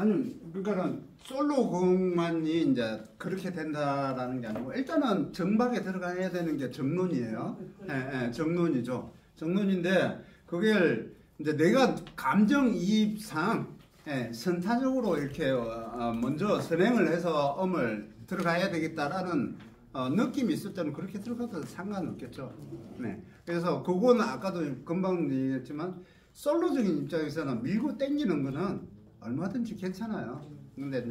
아니, 그러니까는 솔로곡만이 이제 그렇게 된다라는 게 아니고 일단은 정박에 들어가야 되는 게 정론이에요. 예, 예, 정론이죠. 정론인데 그걸 이제 내가 감정이입상 예, 선타적으로 이렇게 먼저 선행을 해서 음을 들어가야 되겠다라는 느낌이 있을 때는 그렇게 들어가도 상관없겠죠. 네. 그래서 그거는 아까도 금방 얘기했지만 솔로적인 입장에서는 밀고 당기는 거는 얼마든지 괜찮아요. 근데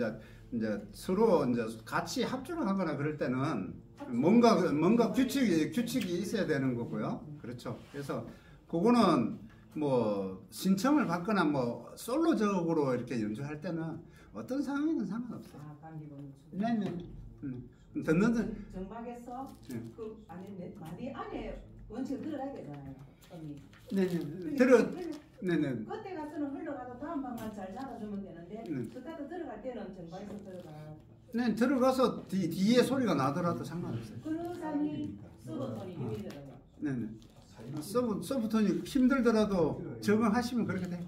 이제 서로 이제 같이 합주를 하거나 그럴 때는 뭔가 규칙이 있어야 되는 거고요. 그렇죠. 그래서 그거는 뭐 신청을 받거나 뭐 솔로적으로 이렇게 연주할 때는 어떤 상황이든 상관없어요. 네네. 듣는 정박에서 네. 그 안에 마디 안에 원칙 들어가야 되잖아요. 네네. 네네. 그때 가서는 흘러가서 다음 방만 잘 잡아주면 되는데 그때도 들어갈 때는 정박에서 들어가. 네, 들어가서 뒤에 소리가 나더라도 상관없어요. 그런 사람이 서브톤이 힘들더라고요. 네네. 서브톤이 힘들더라도 적응하시면 그렇게 돼요.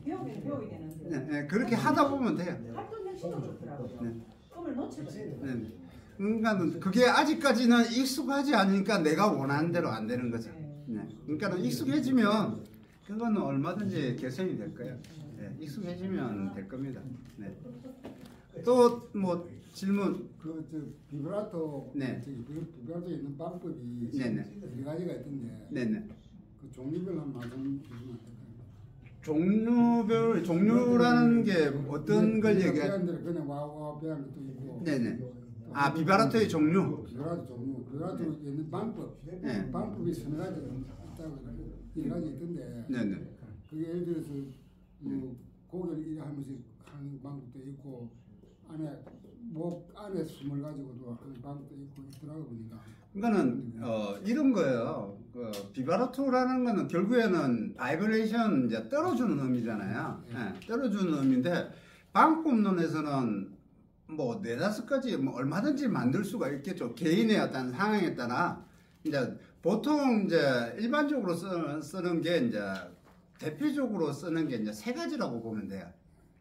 배우게 되는데. 네, 네, 그렇게 하다 보면 돼요. 활동 역시도 그렇더라고요. 네. 음을 놓쳐버려요. 네. 그러니까 그게 아직까지는 익숙하지 않으니까 내가 원하는 대로 안 되는 거죠. 네. 그러니까 익숙해지면 그거는 얼마든지 개선이 될 거예요. 네. 익숙해지면 될 겁니다. 네. 또 뭐 질문. 비브라토. 네. 비브라토 있는 방법이 네네. 세 가지가 있던데. 네네. 그 종류별로 한 말씀 주시면 안 될까요? 종류라는 게 어떤 걸 얘기하는? 그냥 와와 배한 것도 있고. 네네. 아, 비바라토의 종류. 비브라토 종류. 비브라토 있는 방법. 네. 방법이 서너 가지 있다고 여러 가지 있던데. 네네. 그게 예를 들어서 뭐 고개를 이래 하면서 하는 방법도 있고 안에 목 안에 숨을 가지고도 하는 방법도 있고 있더라고 보니까. 그러니까는 이런 거예요. 그 비바라토라는 거는 결국에는 바이브레이션 이제 떨어주는 음이잖아요. 네, 떨어주는 음인데 방법론에서는 뭐 4-5가지 뭐 얼마든지 만들 수가 있겠죠. 개인의 어떤 상황에 따라 이제 보통 이제 일반적으로 쓰는 게 이제 대표적으로 쓰는 게 이제 3가지라고 보면 돼요.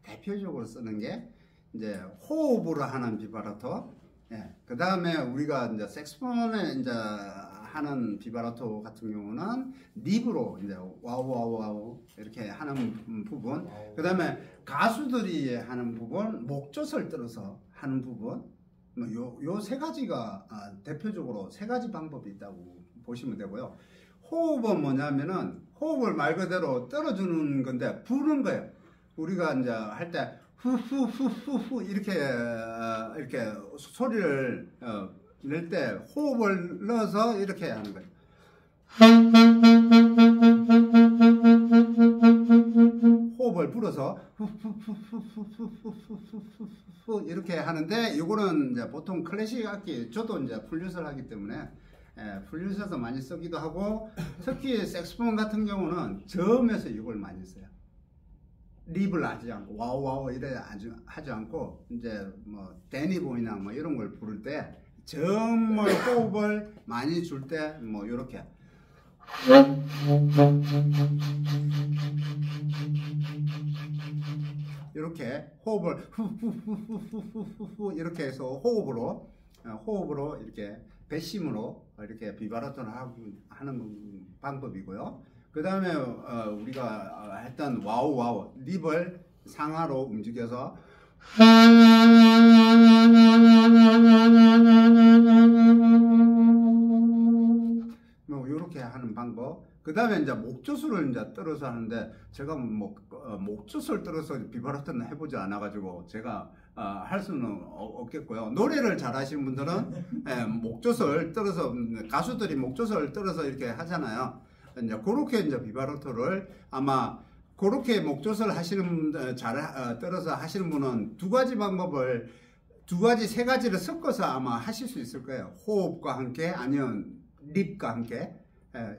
대표적으로 쓰는 게 이제 호흡으로 하는 비바라토. 예. 그 다음에 우리가 이제 색소폰에 이제 하는 비바라토 같은 경우는 립으로 이제 와우 이렇게 하는 부분. 그 다음에 가수들이 하는 부분, 목젖을 들어서 하는 부분. 요 3가지가 대표적으로 3가지 방법이 있다고 보시면 되고요. 호흡은 뭐냐면은 호흡을 말 그대로 떨어주는 건데 부는 거예요. 우리가 이제 할 때 후후후후후 이렇게 소리를 낼 때 호흡을 넣어서 이렇게 하는 거예요. 호흡을 불어서 후후후후후후후후 이렇게 하는데 이거는 이제 보통 클래식 악기 저도 이제 플룻을 하기 때문에 플룻에서 많이 쓰기도 하고 특히 색소폰 같은 경우는 저음에서 이걸 많이 써요. 립을 하지 않고 와우 이래 하지 않고 이제 뭐 데니보이나 뭐 이런 걸 부를 때 저음을 호흡을 많이 줄 때 뭐 이렇게 이렇게 호흡을 후후후후후후 이렇게 해서 호흡으로 이렇게 배심으로 이렇게 비바라토를 하는 방법이고요. 그 다음에 우리가 했던 와우 립을 상하로 움직여서 뭐 이렇게 하는 방법. 그 다음에 이제 목젖을 이제 떨어서 하는데 제가 뭐 목젖을 떨어서 비바라토는 해보지 않아가지고 제가 할 수는 없겠고요. 노래를 잘하시는 분들은 목젖을 떨어서 가수들이 목젖을 떨어서 이렇게 하잖아요. 이제 그렇게 이제 비바라토를 아마 그렇게 목젖을 하시는 떨어서 하시는 분은 2가지 방법을 3가지를 섞어서 아마 하실 수 있을 거예요. 호흡과 함께 아니면 립과 함께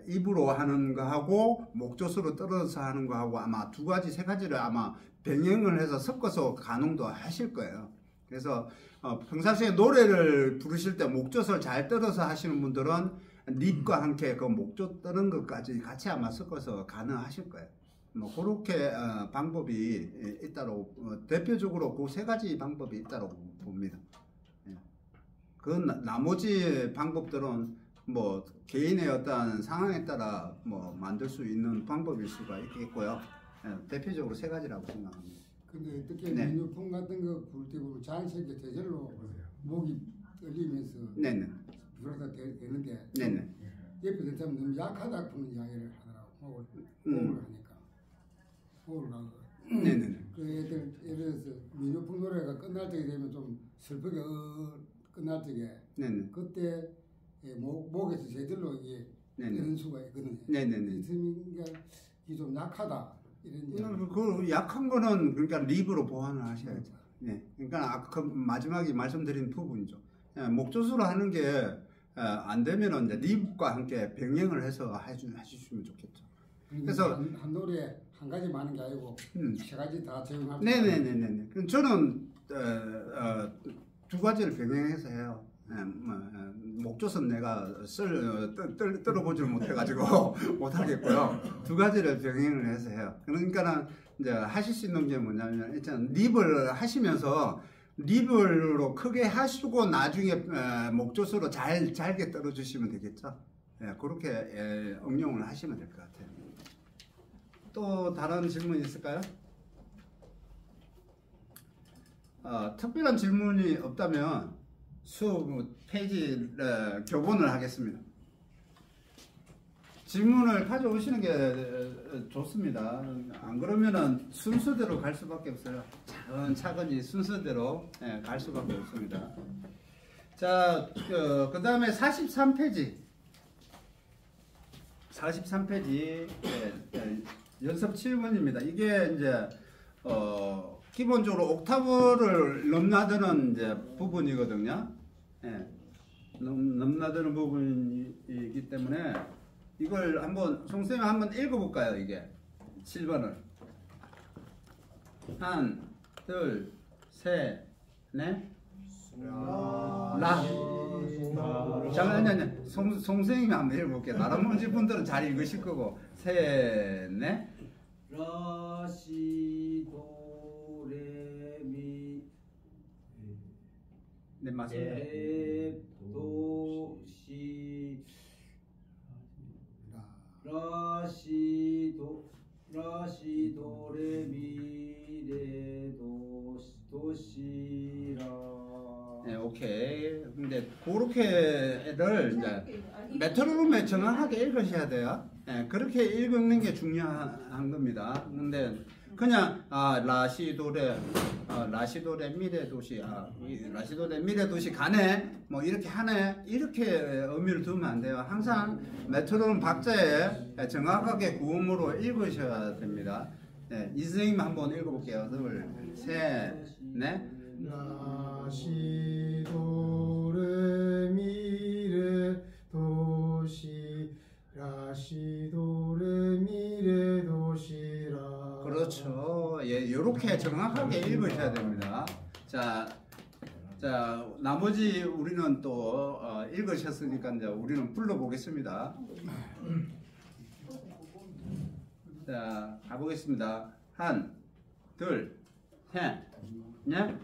입으로 하는 거하고 목젖으로 떨어져서 하는 거하고 아마 2가지 3가지를 아마 병행을 해서 섞어서 가능도 하실 거예요. 그래서 평상시에 노래를 부르실 때 목젖을 잘 떨어서 하시는 분들은 립과 함께 그 목젖 떠는 것까지 같이 아마 섞어서 가능하실 거예요. 뭐 그렇게 방법이 있다고 대표적으로 그 세 가지 방법이 있다고 봅니다. 예. 그 나머지 방법들은 뭐 개인의 어떤 상황에 따라 뭐 만들 수 있는 방법일 수가 있겠고요. 예. 대표적으로 세 가지라고 생각합니다. 근데 어떻게 네. 민유품 같은 거 구울 때 보면 자연스럽게 저절로 목이 떨리면서 네네. 비로다 되는데 네네. 옆에 사람 너무 약하다 그런 이야기를 하더라고. 호흡을 하니까 호흡을 하고. 네네네. 그 애들 예를 들어서 민요풍 노래가 끝날 때가 되면 좀 슬프게 끝날 때게 네네. 그때 목에서 제대로 이게 네네. 되는 수가 있거든요. 네네네. 있으니까 이게 좀 약하다 이런 이야기. 그 약한 거는 그러니까 립으로 보완을 하셔야죠. 네. 그러니까 아까 그 마지막에 말씀드린 부분이죠. 목젖으로 하는 게 안 되면은 이제 립과 함께 병행을 해서 해주시면 좋겠죠. 그래서 한 노래 한 가지 많은 게 아니고 세 가지 다 적용할 수 네네네네. 그럼 저는 두 가지를 병행해서 해요. 목젖은 내가 떨어보지를 못해가지고 못하겠고요. 두 가지를 병행을 해서 해요. 그러니까는 이제 하실 수 있는 게 뭐냐면 일단 립을 하시면서 립으로 크게 하시고 나중에 목젖으로 잘게 떨어주시면 되겠죠. 그렇게 응용을 하시면 될 것 같아요. 또 다른 질문 있을까요? 특별한 질문이 없다면 수업 페이지 교본을 하겠습니다. 질문을 가져오시는 게 좋습니다. 안 그러면은 순서대로 갈 수밖에 없어요. 차근차근히 순서대로 갈 수밖에 없습니다. 자, 그 다음에 43페이지. 43페이지 연습 7번입니다. 이게 이제 기본적으로 옥타브를 넘나드는 이제 부분이거든요. 넘나드는 부분이기 때문에 이걸 한번 송쌤이 한번 읽어볼까요? 이게 7번을 한, 둘, 셋, 넷 잠깐만요. 송쌤이 한번 읽어볼게요. 다른 문제 분들은 잘 읽으실 거고 셋, 넷 라, 시, 도, 레, 미 네, 맞습니다. 레, 도, 시 라, 시, 도, 레, 미, 레, 도, 시, 라. 네, 오케이. 근데 그렇게를 이제 메트로놈에 정확하게 읽으셔야 돼요. 그렇게 읽는 게 중요한 겁니다. 근데 그냥 라시도레 미래 도시 라시도레 미래 도시 가네 뭐 이렇게 하네 이렇게 의미를 두면 안 돼요. 항상 메트로놈 박자에 정확하게 구음으로 읽으셔야 됩니다. 이 선생님 한번 읽어볼게요. 둘, 셋, 넷. 라시도레미레 도시 라시도레미레 도시라. 그렇죠. 예, 요렇게 정확하게 읽으셔야 됩니다. 자, 나머지 우리는 또 읽으셨으니까 이제 우리는 불러보겠습니다. 자, 가보겠습니다. 한, 둘, 셋, 넷.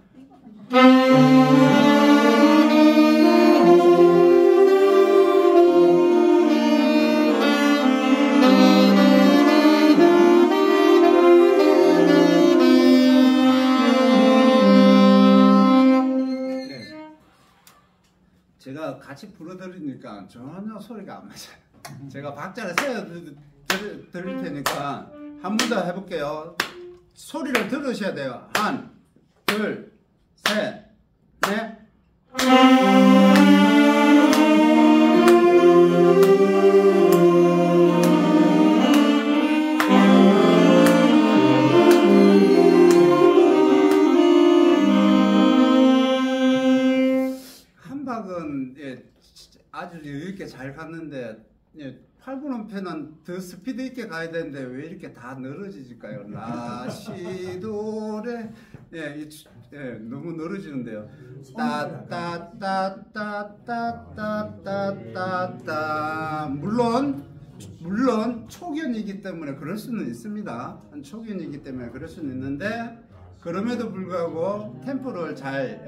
제가 같이 불어드리니까 전혀 소리가 안 맞아요. 제가 박자를 세워 드릴 테니까 한 번 더 해볼게요. 소리를 들으셔야 돼요. 한, 둘, 셋, 넷. 한 박은 아주 여유 있게 잘 갔는데 8분 편은 더 스피드 있게 가야 되는데 왜 이렇게 다 늘어지질까요? 라시도레 너무 늘어지는데요. 따따따따따따따따 물론 물론 초견이기 때문에 그럴 수는 있습니다. 초견이기 때문에 그럴 수는 있는데 그럼에도 불구하고 템포를 잘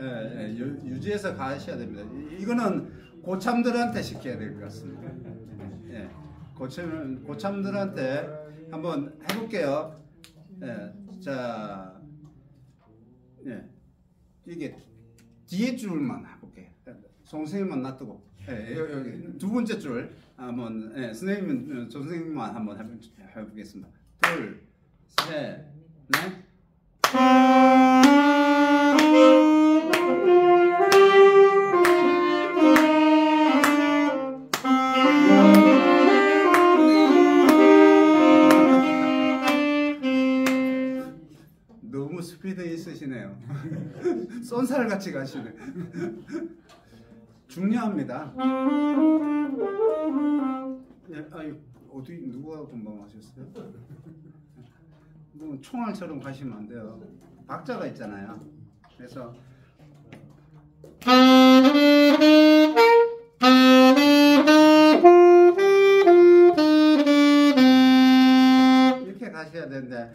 유지해서 가셔야 됩니다. 이거는 고참들한테 시켜야 될 것 같습니다. 예, 고참들한테 한번 해볼게요. 예, 자, 예, 이게 뒤에 줄만 해볼게요. 선생님만 놔두고, 예, 여기 두 번째 줄 한번, 예, 선생님만 한번 해보겠습니다. 둘, 셋, 넷. 너무 스피드 있으시네요. 쏜살같이 가시네. 중요합니다. 예, 아유, 어디 누가 건방하셨어요? 뭐 총알처럼 가시면 안 돼요. 박자가 있잖아요. 그래서 이렇게 가셔야 되는데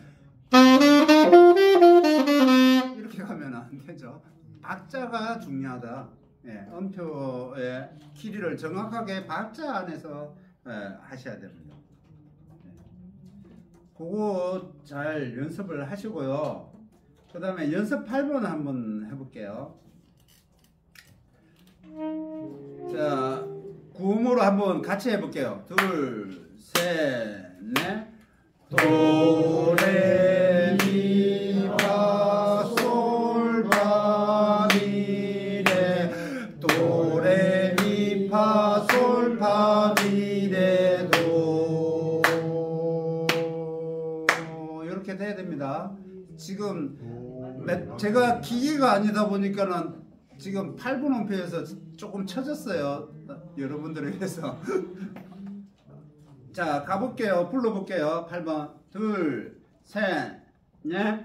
이렇게 가면 안 되죠. 박자가 중요하다. 예, 음표의 길이를 정확하게 박자 안에서 하셔야 됩니다. 그거 잘 연습을 하시고요. 그 다음에 연습 8번 한번 해볼게요. 자, 구음으로 한번 같이 해볼게요. 둘, 셋, 넷. 도, 레, 미, 파, 솔, 파, 미, 레. 도, 레, 미, 파, 솔, 파, 미, 레, 도. 이렇게 돼야 됩니다. 지금 제가 기계가 아니다 보니까는 지금 8분 음표에서 조금 쳐졌어요. 여러분들을 위해서. 자, 가볼게요. 불러볼게요. 8번. 둘, 셋, 넷.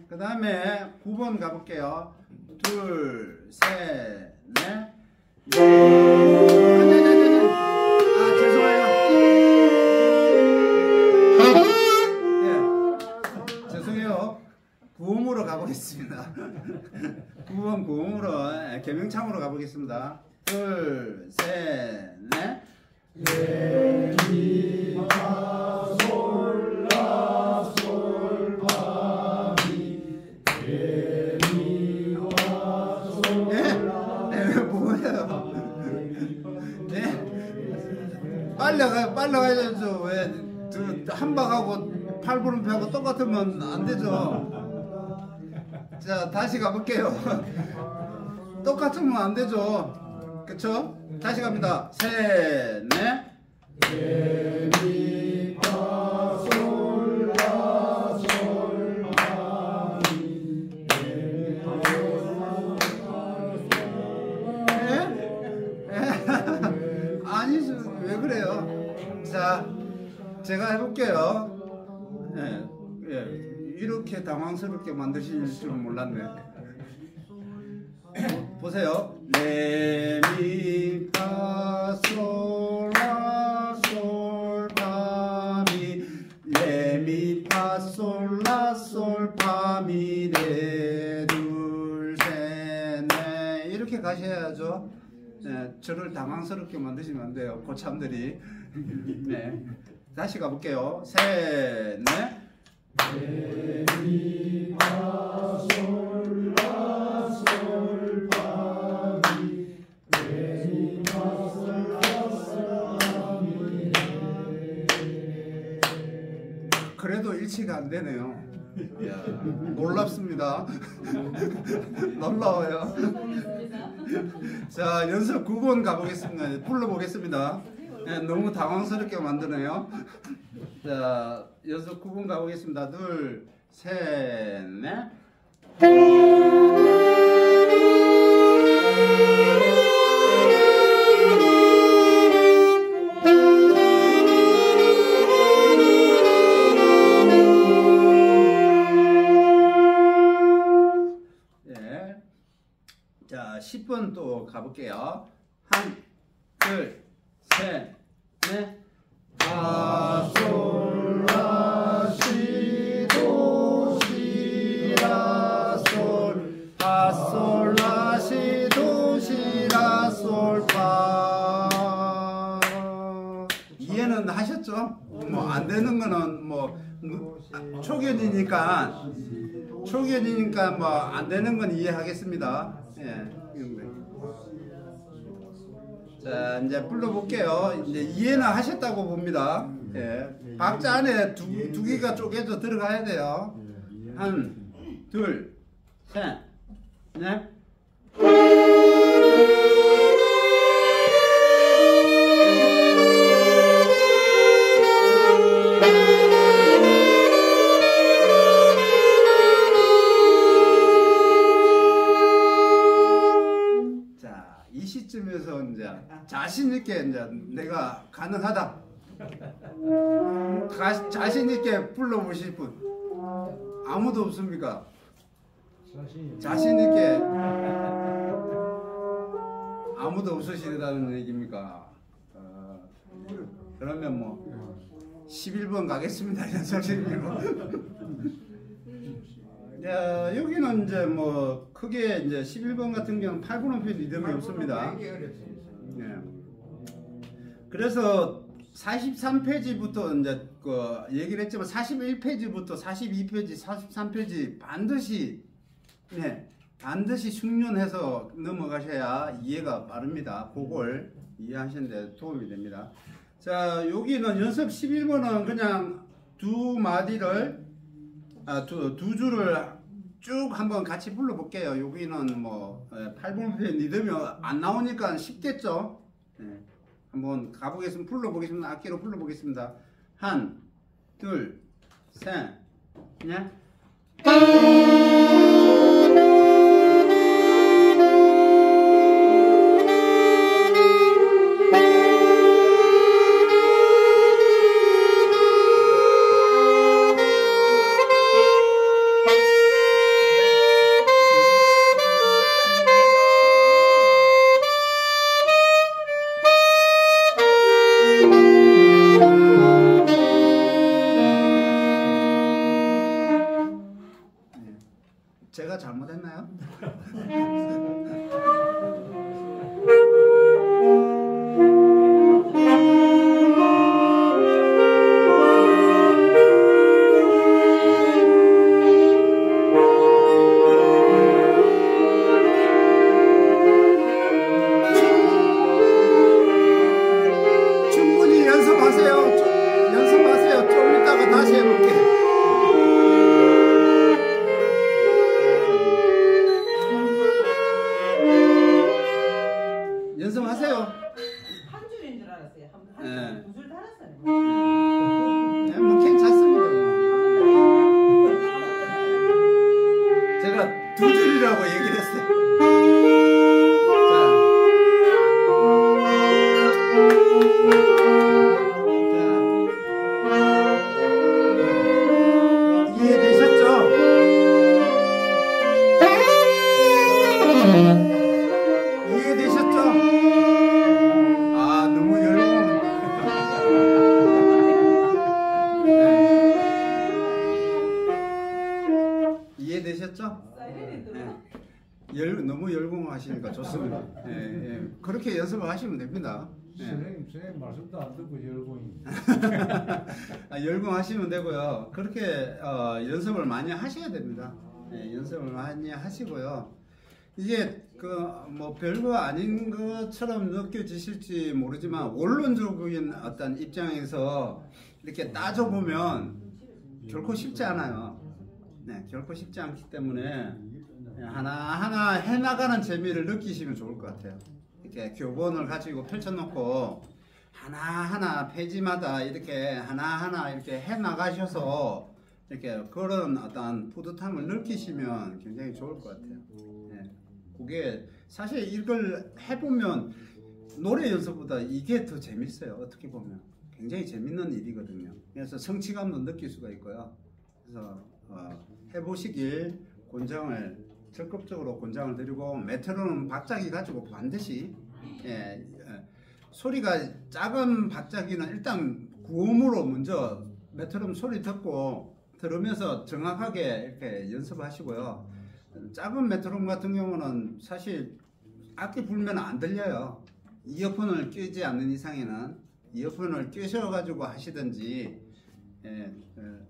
그 다음에 9번 가볼게요. 둘, 셋, 넷. 아, 죄송해요. 예, 죄송해요. 구음으로 가보겠습니다. 9번 구음으로, 개명창으로 가보겠습니다. 둘, 셋, 넷. 레, 미, 파, 솔, 라, 솔, 파, 미, 레, 미, 파, 솔, 라. 네, 뭐예요? 네? 빨리 가야죠. 왜 한박하고 8분음표하고 똑같으면 안 되죠. 자, 다시 가볼게요. 똑같으면 안 되죠. 그쵸? 다시 갑니다. 셋, 넷. 레, 미, 파, 솔, 라, 솔, 파, 미, 레, 미, 파, 솔, 라, 솔, 파, 미. 아니죠. 왜 그래요? 자, 제가 해볼게요. 이렇게 당황스럽게 만드실 줄은 몰랐네. 보세요. 레, 미, 파, 솔, 라, 솔, 파, 미, 레, 미, 파, 솔, 라, 솔, 파, 미, 레, 둘, 셋, 넷. 이렇게 가셔야죠. 네, 저를 당황스럽게 만드시면 안 돼요. 고참들이. 네. 다시 가볼게요. 셋, 넷. 레, 미, 파, 솔, 라, 솔, 파, 미, 레, 미, 파, 솔, 라, 솔, 파, 미, 레. 그래도 일치가 안 되네요. 이야, 놀랍습니다. 놀라워요. 자, 연습 9번 가보겠습니다. 불러보겠습니다. 네, 너무 당황스럽게 만드네요. 자, 연습 9번 가보겠습니다. 둘, 셋, 넷. 10번 또 가볼게요. 한, 둘, 셋, 넷. 파솔라시도시라솔 파솔라시도시라솔파. 이해는 하셨죠? 뭐 안 되는 거는 뭐 초견이니까 뭐 안 되는 건 이해하겠습니다. 예. 자, 이제 불러볼게요. 이제 이해는 하셨다고 봅니다. 예. 박자 안에 두 개가 쪼개져 들어가야 돼요. 한, 둘, 셋, 넷. 이 시점에서 이제 자신 있게 이제 내가 가능하다. 자신 있게 불러보실 분 아무도 없습니까? 자신 있게 아무도 없으시다는 얘기입니까? 그러면 뭐 11번 가겠습니다. 야, 여기는 이제 뭐 크게 이제 11번 같은 경우는 8분음표 리듬이 없습니다. 예. 그래서 43페이지부터 이제 그 얘기를 했지만 41페이지부터 42페이지, 43페이지 반드시 반드시 숙련해서 넘어가셔야 이해가 빠릅니다. 그걸 이해하시는데 도움이 됩니다. 자, 여기는 연습 11번은 그냥 두 마디를 두 줄을 쭉 한번 같이 불러볼게요. 여기는 뭐 8분음표 리듬이 안 나오니까 쉽겠죠. 네. 한번 가보겠습니다. 불러보겠습니다. 악기로 불러보겠습니다. 한, 둘, 셋, 넷. 제가 잘못했나요? 충분히 연습하세요. 연습하세요. 좀 이따가 다시 해볼게요. 연습하세요. 한 줄인 줄 알았어요. 네. 두줄 달았어요. 네, 뭐 괜찮습니다. 제가 두 줄이라고 얘기를 했어요. 자, 이해되셨죠? 이해되셨죠? 아, 너무 열받네. 이해되셨죠? 사이렌이 들어. 너무 열공하시니까 좋습니다. 그렇게 연습을 하시면 됩니다. 선생님 말씀도 안 듣고 열공이. 열공하시면 되고요. 그렇게 연습을 많이 하셔야 됩니다. 연습을 많이 하시고요. 이게 뭐 별거 아닌 것처럼 느껴지실지 모르지만 원론적인 어떤 입장에서 이렇게 따져보면 결코 쉽지 않아요. 결코 쉽지 않기 때문에 하나하나 해나가는 재미를 느끼시면 좋을 것 같아요. 이렇게 교본을 가지고 펼쳐놓고 하나하나 페이지마다 이렇게 하나하나 이렇게 해나가셔서 이렇게 그런 어떤 뿌듯함을 느끼시면 굉장히 좋을 것 같아요. 그게 사실 이걸 해보면 노래 연습보다 이게 더 재밌어요. 어떻게 보면 굉장히 재밌는 일이거든요. 그래서 성취감도 느낄 수가 있고요. 그래서 해보시길 권장을 적극적으로 권장을 드리고 메트로놈 박자기 가지고 반드시 소리가 작은 박자기는 일단 구음으로 먼저 메트로놈 소리 듣고 들으면서 정확하게 이렇게 연습하시고요. 작은 메트로놈 같은 경우는 사실 악기 불면 안 들려요. 이어폰을 끼지 않는 이상에는 이어폰을 끼셔가지고 하시든지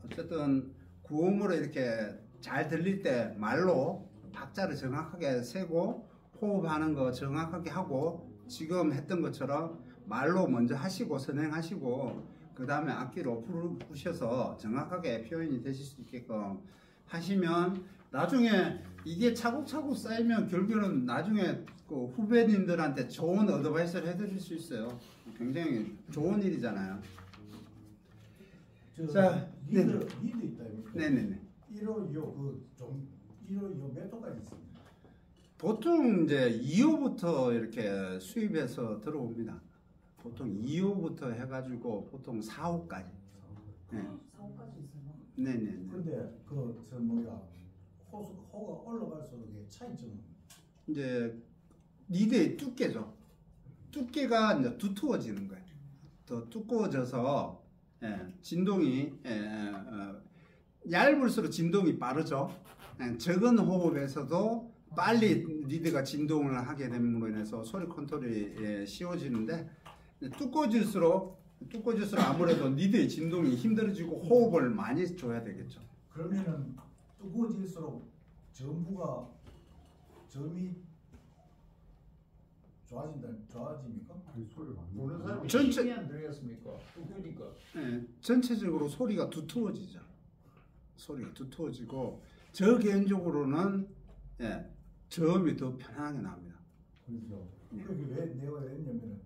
어쨌든 구음으로 이렇게 잘 들릴 때 말로 박자를 정확하게 세고 호흡하는 거 정확하게 하고 지금 했던 것처럼 말로 먼저 하시고 선행하시고 그 다음에 악기로 부르셔서 정확하게 표현이 되실 수 있게끔 하시면 나중에 이게 차곡차곡 쌓이면 결국은 나중에 그 후배님들한테 좋은 어드바이스를 해드릴 수 있어요. 굉장히 좋은 일이잖아요. 자, 리드 있다 이거. 네네네. 1호 2호 그좀 1호 2호 몇 호까지 있습니다. 보통 이제 2호부터 이렇게 수입해서 들어옵니다. 보통 2호부터 해가지고 보통 4호까지. 네. 4호까지 있어요. 네네네. 근데 호가 올라갈수록 이게 차이점은 이제 리드의 두께죠. 두께가 이제 두터워지는 거예요. 더 두꺼워져서 진동이 얇을수록 진동이 빠르죠. 적은 호흡에서도 빨리 리드가 진동을 하게 됨으로 인해서 소리 컨트롤이 쉬워지는데 두꺼워질수록 아무래도 리드의 진동이 힘들어지고 호흡을 많이 줘야 되겠죠. 그러면은 뜨거워질수록 점이 좋아집니까? 보는 사람이 전체- 힘이 안 들겠습니까? 그러니까 전체적으로 소리가 두터워지죠. 소리가 두터워지고 저 개인적으로는 저음이 더 편하게 나옵니다. 그렇죠. 예. 그게 왜 내가 했냐면은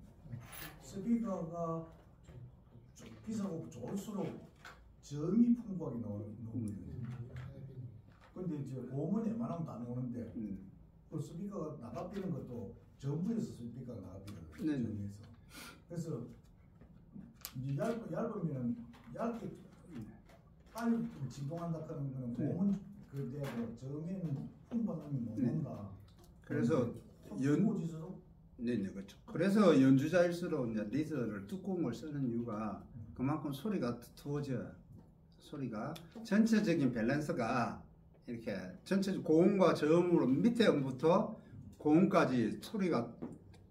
스피커가 좀 비싸고 좋을수록 저음이 풍부하게 나오거든요. 근데 이제 고음은 웬만하면 다 나오는데 그 스피커가 나가비는 것도 전부에서 스피커가 나가비거든요. 네네. 전에서. 그래서 이제 얇으면은 얇게 빨리 진동한다 하는 거는 네. 고음은 그대로 저음에는 풍부함이 못 네. 온다. 그래서 뜨거워질수록 네, 그렇죠. 그래서 연주자일수록 이제 리드를 두꺼운 걸 쓰는 이유가 그만큼 소리가 두터워져요. 소리가 전체적인 밸런스가 이렇게 전체적 고음과 저음으로 밑에 음부터 고음까지 소리가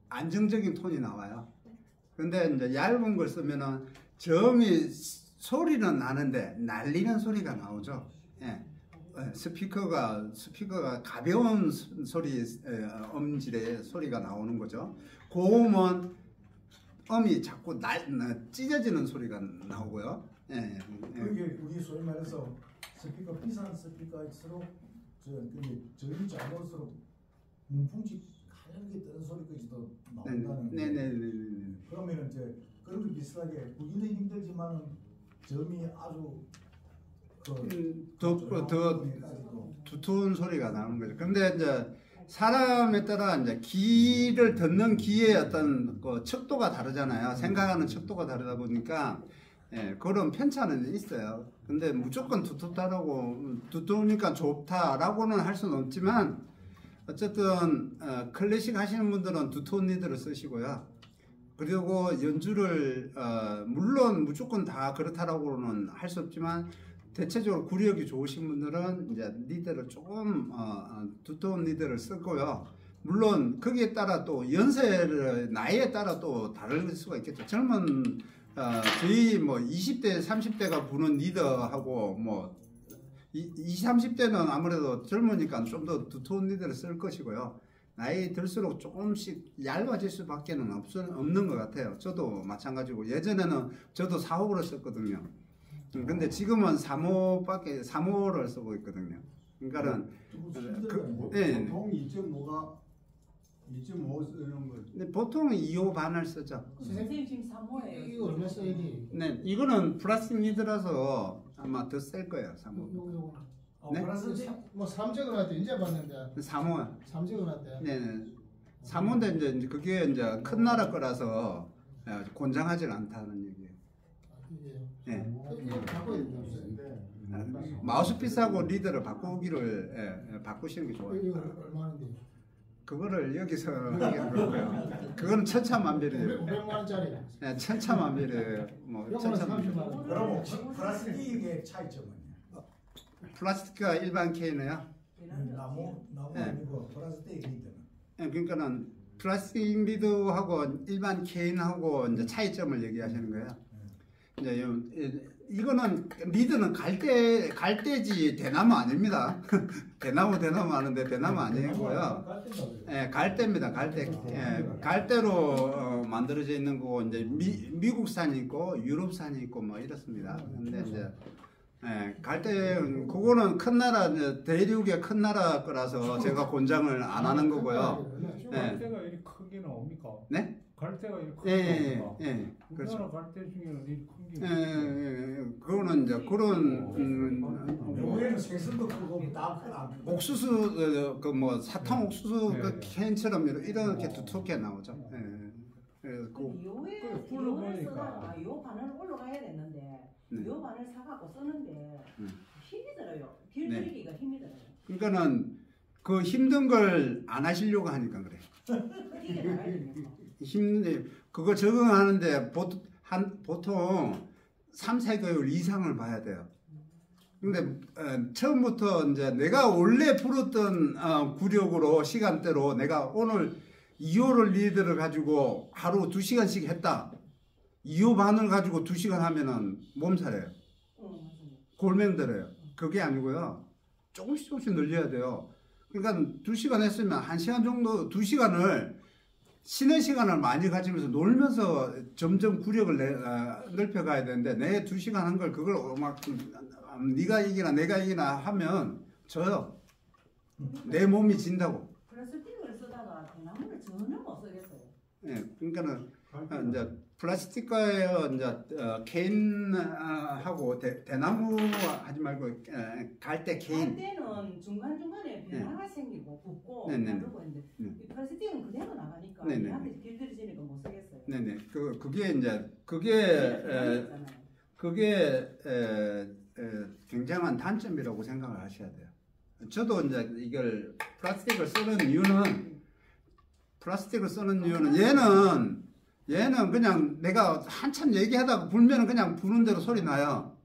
안정적인 톤이 나와요. 근데 이제 얇은 걸 쓰면은 저음이 소리는 나는데 날리는 소리가 나오죠. 스피커가 가벼운 소리 음질의 소리가 나오는 거죠. 고음은 음이 자꾸 찢어지는 소리가 나오고요. 그게 우리 소위 말해서 스피커 비싼 스피커일수록 저희 잘못을수록 문풍지 가볍게 뜨는 소리까지도 나온다는 네네네. 그러면 이제 그런 게 비슷하게 우리는 힘들지만은 점이 아주 더 두터운 소리가 나오는 거죠. 근데 이제 사람에 따라 이제 귀를 듣는 귀의 어떤 그 척도가 다르잖아요. 생각하는 척도가 다르다 보니까 그런 편차는 있어요. 근데 무조건 두터우니까 좋다라고는 할 수는 없지만 어쨌든 클래식 하시는 분들은 두터운 리드를 쓰시고요. 그리고 연주를 물론 무조건 다 그렇다라고는 할 수 없지만 대체적으로 구력이 좋으신 분들은 이제 리드를 조금 두터운 리드를 쓰고요. 물론 거기에 따라 또 연세를 나이에 따라 또 다를 수가 있겠죠. 젊은 저희 뭐 20대, 30대가 부는 리더하고 뭐 20, 30대는 아무래도 젊으니까 좀 더 두터운 리드를 쓸 것이고요. 나이 들수록 조금씩 얇아질 수밖에 없는 것 같아요. 저도 마찬가지고 예전에는 저도 4호를 썼거든요. 근데 지금은 3호를 쓰고 있거든요. 그러니까는 보통 2.5 쓰는 거. 보통 2호 반을 쓰죠. 선생님 지금 3호예요. 이거 얼마 써야 돼? 네, 이거는 플라스틱 리드라서 아마 더 셀 거예요. 3호. 요거. 네? 뭐 3적은 한테 이제 봤는데 3호. 3적은 한테. 네네. 3호인데 이제 그게 이제 큰 나라 거라서 권장하지 않다는 얘기예요. 이게 네. 이거 바꿔야 된다고. 마우스피스하고 리드를 바꾸기를 바꾸시는 게 좋아요. 이거 얼마인데요? 그거를 여기서 하기는 그렇고요. 그거는 천차만별이에요. 500만 원짜리. 예, 천차만별이에요. 뭐 이거는 천차만별. 30만 원. 그럼 혹시 플라스틱의 차이점은? 플라스틱과 일반 케이는요. 나무 네. 아니고 플라스틱 리드는? 예, 그러니까는 플라스틱 리드하고 일반 케인하고 이제 차이점을 얘기하시는 거예요. 이제 이거는 리드는 갈대지 대나무 아닙니다. 대나무 하는데 대나무 아니고요. 예, 갈대입니다. 갈대. 예, 갈대로 만들어져 있는 거고 이제 미국산이 있고 유럽산이 있고 뭐 이렇습니다. 근데 이제 예, 갈대는 그거는 큰 나라 대륙의 큰 나라 거라서 제가 권장을 안 하는 거고요. 예. 갈대가 이렇게 큰 게 나옵니까? 네? 갈대가 이렇게 예, 큰 게 예, 나옵니까? 예. 그렇죠. 우리나라 갈대 중에는 이렇게 큰 게. 그거는 이제 그런 뭐 외국에는 생선도 크고 다 크고 옥수수 그 뭐 사탕 옥수수 네. 그 캔처럼 이렇게 두텁게 나오죠. 예. 그래서 그 요에 그래, 불러보니까. 쓰다가 요 바늘 올라가야 됐는데 네. 요 바늘 사갖고 쓰는데 힘이 들어요. 길 네. 들이기가 힘이 들어요. 그러니까는 그 힘든 걸 안 하시려고 하니까 그래. 이게 나가야 됩니까? 힘든데 그거 적응하는데 보통 3, 4개월 이상을 봐야 돼요. 근데 처음부터 이제 내가 원래 풀었던 구력으로 시간대로 내가 오늘 2호를 리드를 가지고 하루 2시간씩 했다. 2호 반을 가지고 2시간 하면은 몸살이에요. 맞습니다. 골맹들어요. 그게 아니고요. 조금씩 늘려야 돼요. 그러니까 2시간 했으면 1시간 정도, 2시간을 쉬는 시간을 많이 가지면서 놀면서 점점 구력을 넓혀가야 되는데 내 2시간 한 걸 그걸 막 네가 이기나 내가 이기나 하면 져요. 내 몸이 진다고. 플라스틱을 쓰다가 대나무를 전혀 못 쓰겠어요. 예, 그러니까는 이제 플라스틱과의 이제 케인하고 대나무 하지 말고 갈대 케인. 갈대는 중간중간에 변화가 생기고 붓고 네네네. 다르고 있는데 이 플라스틱은 그대로 나가니까 네네네. 얘한테 길들여지니까 못 쓰겠어요. 네네. 그게 이제 그게 그게 굉장한 단점이라고 생각을 하셔야 돼요. 저도 이제 이걸 플라스틱을 쓰는 이유는 얘는 그냥 내가 한참 얘기하다가 불면은 그냥 부는 대로 소리 나요.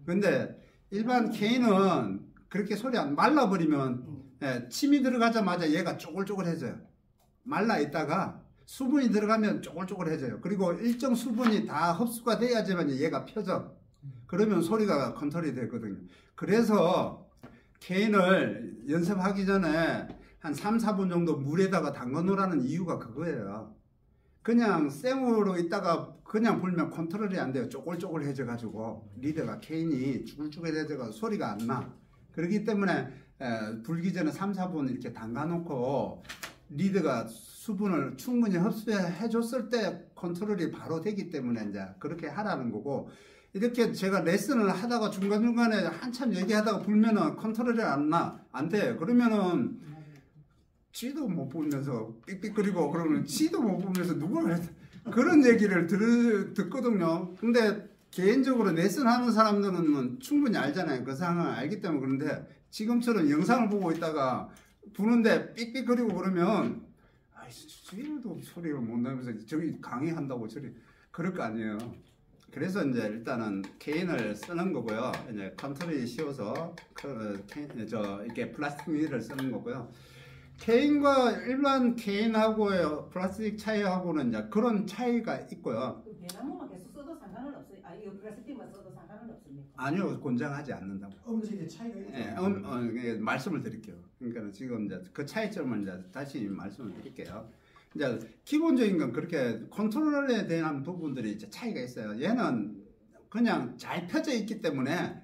근데 일반 케인은 그렇게 소리 안 말라버리면 침이 들어가자마자 얘가 쪼글쪼글해져요. 말라 있다가 수분이 들어가면 쪼글쪼글해져요. 그리고 일정 수분이 다 흡수가 돼야지만 얘가 펴져. 그러면 소리가 컨트롤이 되거든요. 그래서 케인을 연습하기 전에 한 3, 4분 정도 물에다가 담가 놓으라는 이유가 그거예요. 그냥 생으로 있다가 그냥 불면 컨트롤이 안 돼요. 쪼글쪼글해져 가지고 리드가 케인이 쭈글쭈글해져 가지고 소리가 안 나. 그렇기 때문에 불기 전에 3, 4분 이렇게 담가 놓고 리드가 수분을 충분히 흡수해 줬을 때 컨트롤이 바로 되기 때문에 이제 그렇게 하라는 거고, 이렇게 제가 레슨을 하다가 중간중간에 한참 얘기하다가 불면은 컨트롤이 안 돼. 그러면은 지도 못 보면서 삑삑거리고 그러면 지도 못 보면서 누가 그런 얘기를 듣거든요. 근데 개인적으로 레슨하는 사람들은 충분히 알잖아요. 그 상황을 알기 때문에. 그런데 지금처럼 영상을 보고 있다가 부는데 삑삑거리고 그러면 지도 소리를 못 내면서 저기 강의한다고 그럴 거 아니에요. 그래서 이제 일단은 케인을 쓰는 거고요. 이제 컨트롤이 쉬워서 이렇게 플라스틱 리드를 쓰는 거고요. 케인과 일반 케인하고의 플라스틱 차이하고는 이제 그런 차이가 있고요. 그 대나무만 계속 써도 상관은 없어요. 이거 플라스틱만 써도 상관은 없습니까? 아니요, 권장하지 않는다고. 음질의 차이가 있죠. 예, 말씀을 드릴게요. 그러니까 지금 이제 그 차이점을 이제 다시 말씀을 드릴게요. 이제 기본적인 건 그렇게 컨트롤에 대한 부분들이 이제 차이가 있어요. 얘는 그냥 잘 펴져 있기 때문에,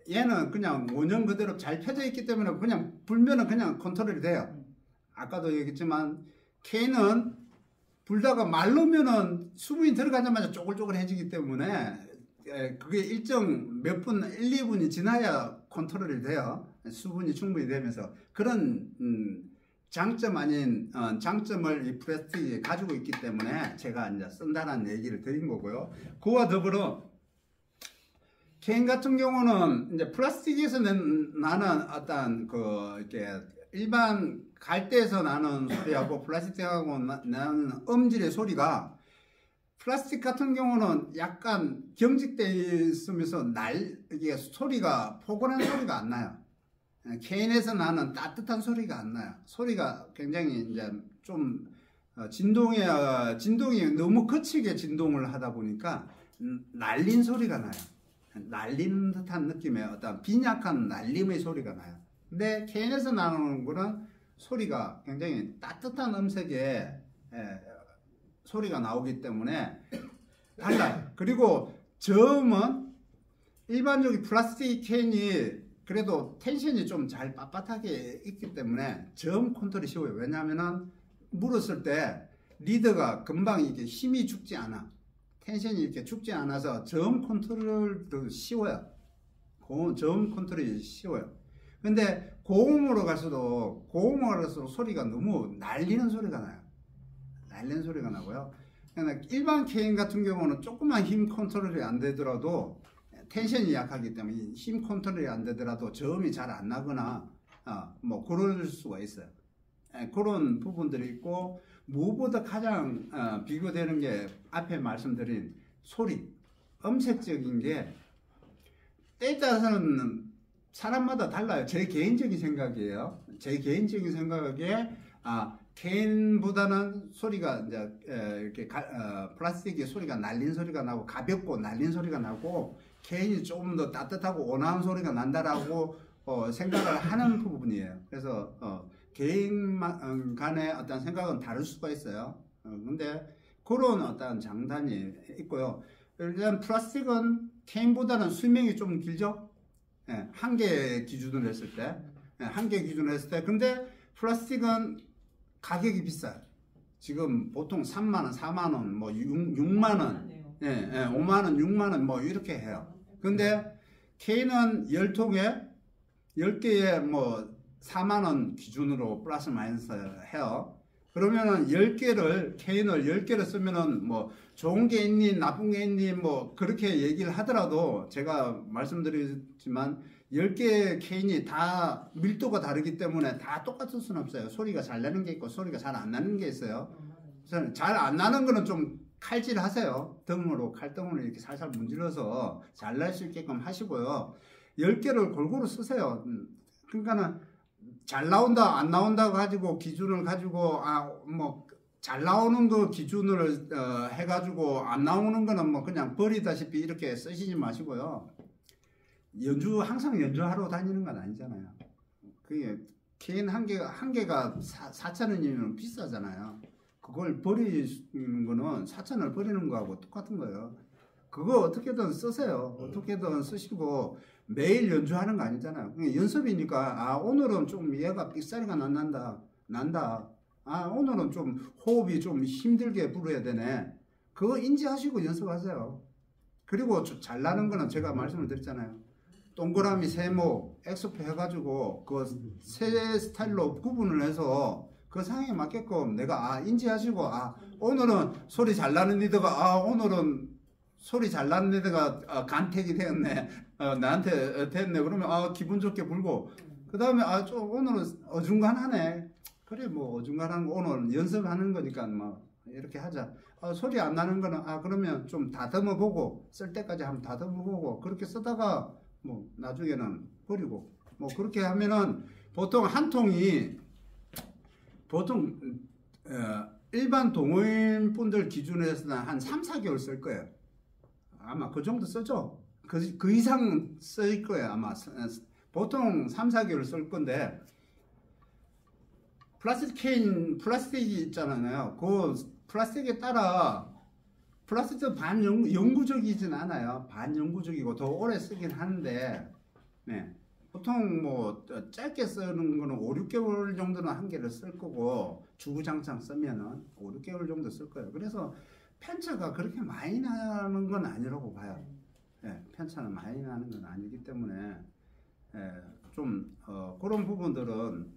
얘는 그냥 원형 그대로 잘 펴져 있기 때문에 그냥 불면은 그냥 컨트롤이 돼요. 아까도 얘기했지만 K는 불다가 말르면은 수분이 들어가자마자 쪼글쪼글해지기 때문에 그게 일정 몇 분, 1, 2분이 지나야 컨트롤이 돼요. 수분이 충분히 되면서 그런 장점 아닌 장점을 이 플라스틱이 가지고 있기 때문에 제가 이제 쓴다는 얘기를 드린 거고요. 그와 더불어 케인 같은 경우는 이제 플라스틱에서 나는 어떤 이렇게 일반 갈대에서 나는 소리하고 플라스틱하고 나는 음질의 소리가 플라스틱 같은 경우는 약간 경직되어 있으면서 이게 소리가 포근한 소리가 안 나요. 케인에서 나는 따뜻한 소리가 안 나요. 소리가 굉장히 이제 좀 진동이 너무 거치게 진동을 하다 보니까 날린 소리가 나요. 날리는 듯한 느낌의 어떤 빈약한 날림의 소리가 나요. 근데 케인에서 나오는 거는 소리가 굉장히 따뜻한 음색의 소리가 나오기 때문에 달라요. 그리고 저음은 일반적인 플라스틱 케인이 그래도 텐션이 좀 잘 빳빳하게 있기 때문에 저음 컨트롤이 쉬워요. 왜냐하면 물었을 때 리드가 금방 이게 힘이 죽지 않아. 텐션이 이렇게 죽지 않아서 저음 컨트롤도 쉬워요. 저음 컨트롤이 쉬워요. 근데 고음으로 갈수록 소리가 너무 날리는 소리가 나요. 날리는 소리가 나고요. 일반 케인 같은 경우는 조금만 힘 컨트롤이 안 되더라도 텐션이 약하기 때문에 힘 컨트롤이 안 되더라도 저음이 잘 안 나거나 뭐 그럴 수가 있어요. 그런 부분들이 있고 무엇보다 가장 비교되는 게 앞에 말씀드린 소리, 음색적인 게 때에 따라서는 사람마다 달라요. 제 개인적인 생각이에요. 제 개인적인 생각에 케인보다는 소리가 이제 이렇게 플라스틱의 소리가 날린 소리가 나고 가볍고 날린 소리가 나고 케인이 조금 더 따뜻하고 온화한 소리가 난다라고 생각을 하는 부분이에요. 그래서 개인 간의 어떤 생각은 다를 수가 있어요. 근데 그런 어떤 장단이 있고요. 일단 플라스틱은 케인보다는 수명이 좀 길죠. 한 개 기준으로 했을 때, 한 개 기준으로 했을 때, 근데 플라스틱은 가격이 비싸요. 지금 보통 3만원, 4만원, 뭐 6만원, 5만원, 6만원 뭐 이렇게 해요. 근데 케인은 10통에 10개에 뭐 4만원 기준으로 플러스 마이너스 해요. 그러면은 케인을 10개를 쓰면은 뭐 좋은 게 있니, 나쁜 게 있니, 뭐 그렇게 얘기를 하더라도 제가 말씀드리지만 10개의 케인이 다 밀도가 다르기 때문에 다 똑같을 수는 없어요. 소리가 잘 나는 게 있고 소리가 잘 안 나는 게 있어요. 잘 안 나는 거는 좀 칼질 하세요. 칼등으로 이렇게 살살 문질러서 잘 날 수 있게끔 하시고요. 10개를 골고루 쓰세요. 그러니까는 잘 나온다, 안 나온다 가지고 기준을 가지고 뭐 잘 나오는 거 기준을 해가지고 안 나오는 거는 뭐 그냥 버리다시피 이렇게 쓰시지 마시고요. 항상 연주하러 다니는 건 아니잖아요. 그게 케인 한 개가 4,000원이면 비싸잖아요. 그걸 버리는 거는 4,000원을 버리는 거하고 똑같은 거예요. 그거 어떻게든 쓰세요. 어떻게든 쓰시고 매일 연주하는 거 아니잖아요. 그냥 연습이니까 오늘은 좀 얘가 삑사리가 난다. 오늘은 좀 호흡이 좀 힘들게 불어야 되네. 그거 인지하시고 연습하세요. 그리고 잘 나는 거는 제가 말씀을 드렸잖아요. 동그라미, 세모, 엑소프 해가지고 그 세 스타일로 구분을 해서 그 상황에 맞게끔 내가 인지하시고 오늘은 소리 잘 나는 리더가 오늘은 소리 잘 나는 리더가 간택이 되었네. 나한테 됐네. 그러면 기분 좋게 불고 그 다음에 좀 오늘은 어중간하네. 그래 뭐 어중간한 거 오늘 연습하는 거니까 뭐 이렇게 하자. 소리 안 나는 거는 그러면 좀 다듬어 보고 쓸 때까지 한번 다듬어 보고 그렇게 쓰다가 뭐 나중에는 버리고 뭐 그렇게 하면은 보통 한 통이 일반 동호인 분들 기준으로 해서는 한 3, 4개월 쓸 거예요. 아마 그 정도 쓰죠. 그 이상 쓸 거예요. 아마 보통 3, 4개월 쓸 건데 플라스틱이 있잖아요. 그 플라스틱에 따라 플라스틱은 반영구적이진 않아요. 반영구적이고 더 오래 쓰긴 하는데 보통 뭐 짧게 쓰는 거는 5, 6개월 정도는 한 개를 쓸 거고 주구장창 쓰면은 5, 6개월 정도 쓸 거예요. 그래서 편차가 그렇게 많이 나는 건 아니라고 봐요. 편차는 많이 나는 건 아니기 때문에 좀 그런 부분들은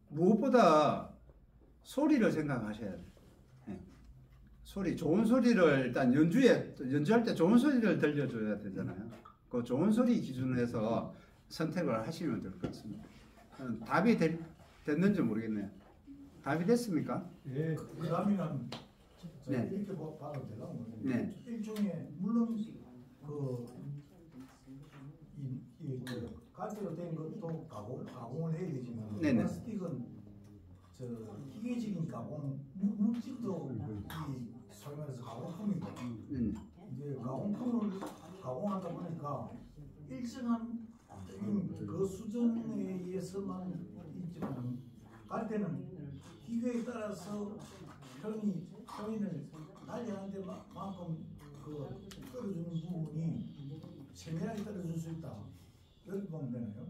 무엇보다 소리를 생각하셔야 돼요. 소리 좋은 소리를 일단 연주할 때 좋은 소리를 들려줘야 되잖아요. 그 좋은 소리 기준으로 해서 선택을 하시면 될 것 같습니다. 답이 됐는지 모르겠네요. 답이 됐습니까? 예. 그 다음에는 네. 이렇게 봐도 되나? 네. 일종의 물론 그 가스로 된 것도 가공을 해야 되지만 네네. 플라스틱은 저 기계적인 가공 물질도 이 소위 말해서 가공품이고 이제 가공품을 가공하다 보니까 일정한 그 수준에 의해서만 있지만 갈 때는 기계에 따라서 표현을 달리하는 데만큼 그 떨어지는 부분이 세밀하게 떨어질 수 있다. 이렇게 보면 되나요?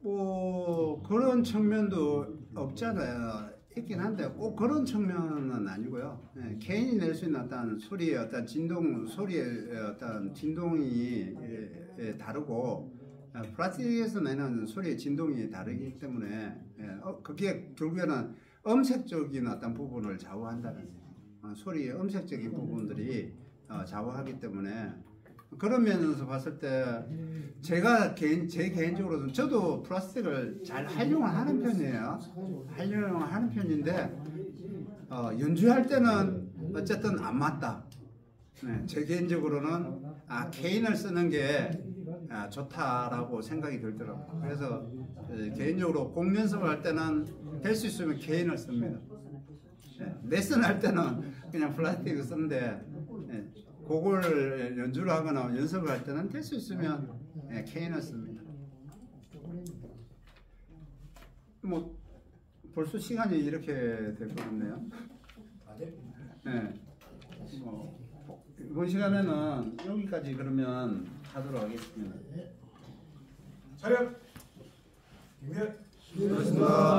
뭐 그런 측면도 없잖아요. 있긴 한데 꼭 그런 측면은 아니고요. 예, 개인이 낼 수 있는 어떤 소리의 어떤 소리의 어떤 진동이 다르고 플라스틱에서 내는 소리의 진동이 다르기 때문에 그게 결국에는 음색적인 어떤 부분을 좌우한다는 거예요. 소리의 음색적인 부분들이 좌우하기 때문에 그런 면에서 봤을 때 제 개인적으로는 저도 플라스틱을 잘 활용을 하는 편이에요. 활용을 하는 편인데 연주할 때는 어쨌든 안 맞다. 네, 제 개인적으로는 케인을 쓰는 게 좋다라고 생각이 들더라고요. 그래서 개인적으로 곡 연습을 할 때는 될 수 있으면 케인을 씁니다. 레슨 할 때는 그냥 플라스틱을 쓰는데 곡을 연주를 하거나 연습을 할 때는 될 수 있으면 케인을 씁니다. 뭐 벌써 시간이 이렇게 될 것 같네요. 네. 이번 시간에는 여기까지 그러면 하도록 하겠습니다. 차렷! 김현! 수고하셨습니다.